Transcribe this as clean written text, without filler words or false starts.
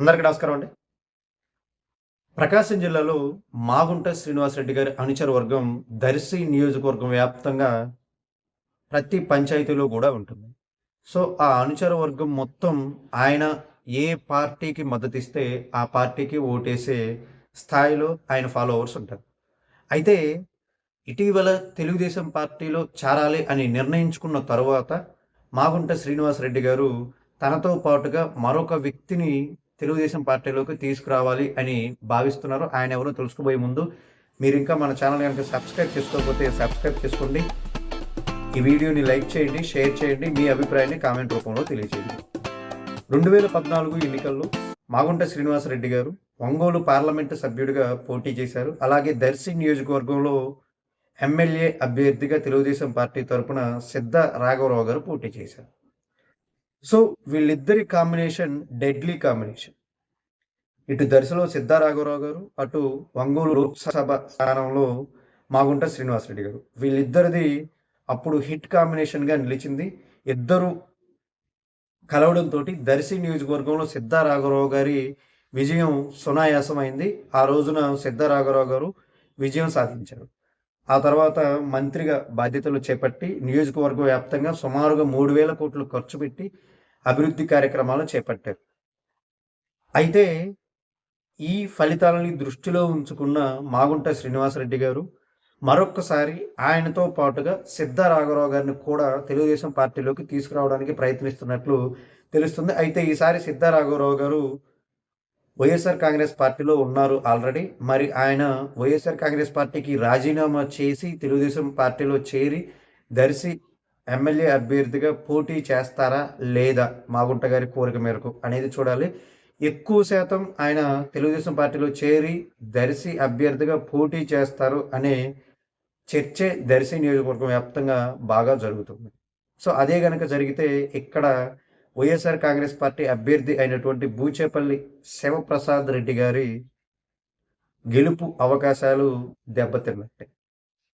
అందరికీ నమస్కారం అండి. ప్రకాశం జిల్లాలో మాగుంట శ్రీనివాసరెడ్డి గారి అనుచర వర్గం దర్శి నియోజకవర్గం వ్యాప్తంగా ప్రతి పంచాయతీలో గూడా ఉంటుంది. సో, ఆ అనుచర వర్గం మొత్తం ఆయన ఏ పార్టీకి మద్దతిస్తే ఆ పార్టీకి ఓటేసే స్థాయిలో ఆయన ఫాలోవర్స్ ఉంటారు. అయితే ఇటీవల తెలుగుదేశం పార్టీలో చేరాలి అని నిర్ణయించుకున్న తరువాత మాగుంట శ్రీనివాసరెడ్డి గారు తనతో పాటుగా మరొక వ్యక్తిని తెలుగుదేశం పార్టీలోకి తీసుకురావాలి అని భావిస్తున్నారు. ఆయన ఎవరో తెలుసుకోబోయే ముందు మీరింకా మన ఛానల్ గనుక సబ్స్క్రైబ్ చేసుకోకపోతే సబ్స్క్రైబ్ చేసుకోండి. ఈ వీడియోని లైక్ చేయండి, షేర్ చేయండి. మీ అభిప్రాయాన్ని కామెంట్ రూపంలో తెలియజేయండి. 2014 ఎన్నికల్లో మాగుంట శ్రీనివాసరెడ్డి గారు ఒంగోలు పార్లమెంటు సభ్యుడిగా పోటీ చేశారు. అలాగే దర్శి నియోజకవర్గంలో ఎమ్మెల్యే అభ్యర్థిగా తెలుగుదేశం పార్టీ తరపున సిద్ధ రాఘవరావు గారు పోటీ చేశారు. సో, వీళ్ళిద్దరి కాంబినేషన్ డెడ్లీ కాంబినేషన్. ఇటు దర్శిలో సిద్ధ రాఘవరావు గారు, అటు ఒంగోలు లోక్సభ స్థానంలో మాగుంట శ్రీనివాసరెడ్డి గారు. వీళ్ళిద్దరిది అప్పుడు హిట్ కాంబినేషన్‌గా నిలిచింది. ఇద్దరు కలవడంతోటి దర్శి నియోజకవర్గంలో సిద్ధ రాఘవరావు గారి విజయం సునాయాసమైంది. ఆ రోజున సిద్ధ రాఘవరావు గారు విజయం సాధించారు. ఆ తర్వాత మంత్రిగా బాధ్యతలు చేపట్టి నియోజకవర్గ వ్యాప్తంగా సుమారుగా 3,000 కోట్లు ఖర్చు పెట్టి అభివృద్ధి కార్యక్రమాలు చేపట్టారు. అయితే ఈ ఫలితాలని దృష్టిలో ఉంచుకున్న మాగుంట శ్రీనివాసరెడ్డి గారు మరొక్కసారి ఆయనతో పాటుగా సిద్ధ రాఘవరావు గారిని కూడా తెలుగుదేశం పార్టీలోకి తీసుకురావడానికి ప్రయత్నిస్తున్నట్లు తెలుస్తుంది. అయితే ఈసారి సిద్ధ రాఘవరావు గారు వైఎస్ఆర్ కాంగ్రెస్ పార్టీలో ఉన్నారు ఆల్రెడీ. మరి ఆయన వైఎస్ఆర్ కాంగ్రెస్ పార్టీకి రాజీనామా చేసి తెలుగుదేశం పార్టీలో చేరి దర్శి ఎమ్మెల్యే అభ్యర్థిగా పోటీ చేస్తారా లేదా మాగుంట గారి కోరిక మేరకు అనేది చూడాలి. ఎక్కువ శాతం ఆయన తెలుగుదేశం పార్టీలో చేరి దర్శి అభ్యర్థిగా పోటీ చేస్తారు అనే చర్చే దర్శి నియోజకవర్గం వ్యాప్తంగా బాగా జరుగుతుంది. సో, అదే గనక జరిగితే ఇక్కడ వైఎస్ఆర్ కాంగ్రెస్ పార్టీ అభ్యర్థి అయినటువంటి బూచేపల్లి శివప్రసాద్ రెడ్డి గారి గెలుపు అవకాశాలు దెబ్బతిన్నట్టే.